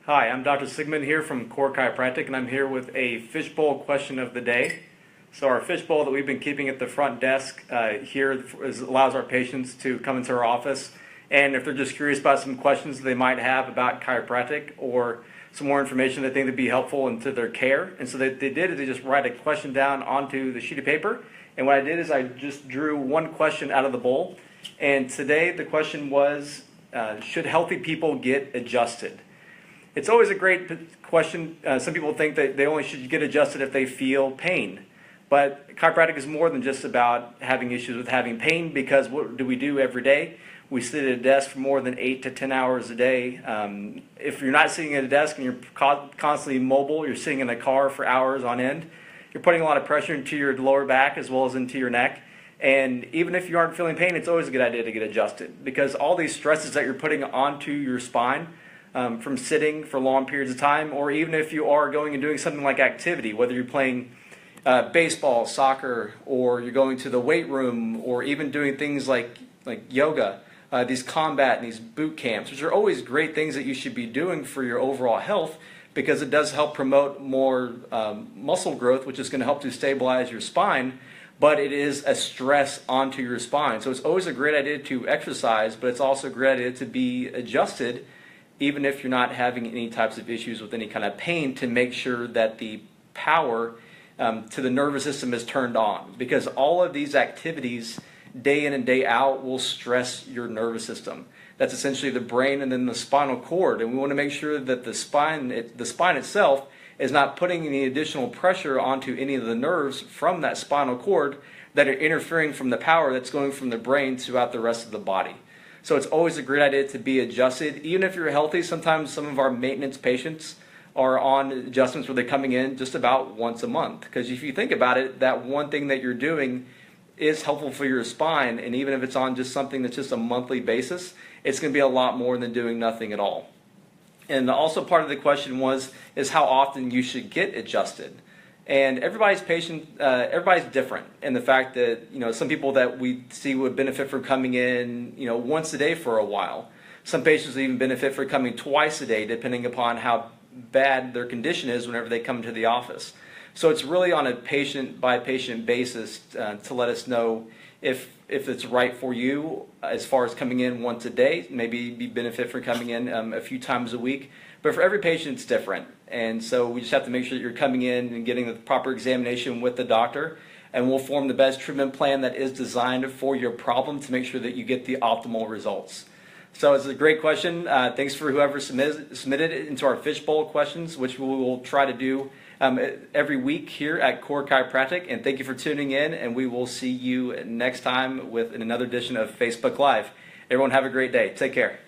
Hi, I'm Dr. Sigmund here from Core Chiropractic, and I'm here with a fishbowl question of the day. So our fishbowl that we've been keeping at the front desk here allows our patients to come into our office, and if they're just curious about some questions they might have about chiropractic or some more information they think would be helpful into their care. And so they did is they just write a question down onto the sheet of paper, and what I did is I just drew one question out of the bowl. And today the question was, should healthy people get adjusted? It's always a great question. Some people think that they only should get adjusted if they feel pain. But chiropractic is more than just about having issues with having pain, because what do we do every day? We sit at a desk for more than 8 to 10 hours a day. If you're not sitting at a desk and you're constantly mobile, you're sitting in a car for hours on end, you're putting a lot of pressure into your lower back as well as into your neck. And even if you aren't feeling pain, it's always a good idea to get adjusted, because all these stresses that you're putting onto your spine from sitting for long periods of time, or even if you are going and doing something like activity, whether you're playing baseball, soccer, or you're going to the weight room, or even doing things like yoga, these combat and these boot camps, which are always great things that you should be doing for your overall health, because it does help promote more muscle growth, which is going to help to stabilize your spine. But it is a stress onto your spine. So it's always a great idea to exercise, but it's also a great idea to be adjusted, even if you're not having any types of issues with any kind of pain, to make sure that the power to the nervous system is turned on. Because all of these activities, day in and day out, will stress your nervous system. That's essentially the brain and then the spinal cord. And we want to make sure that the spine itself is not putting any additional pressure onto any of the nerves from that spinal cord that are interfering from the power that's going from the brain throughout the rest of the body. So it's always a great idea to be adjusted. Even if you're healthy, sometimes some of our maintenance patients are on adjustments where they're coming in just about once a month. Because if you think about it, that one thing that you're doing is helpful for your spine, and even if it's on just something that's just a monthly basis, it's going to be a lot more than doing nothing at all. And also part of the question is how often you should get adjusted. And everybody's different in the fact that, some people that we see would benefit from coming in, once a day for a while. Some patients even benefit from coming twice a day, depending upon how bad their condition is whenever they come to the office. So it's really on a patient-by-patient basis to let us know if it's right for you as far as coming in once a day. Maybe you benefit from coming in a few times a week. But for every patient, it's different. And so we just have to make sure that you're coming in and getting the proper examination with the doctor. And we'll form the best treatment plan that is designed for your problem to make sure that you get the optimal results. So it's a great question. Thanks for whoever submitted it into our fishbowl questions, which we will try to do every week here at Core Chiropractic. And thank you for tuning in, and we will see you next time with another edition of Facebook Live. Everyone have a great day. Take care.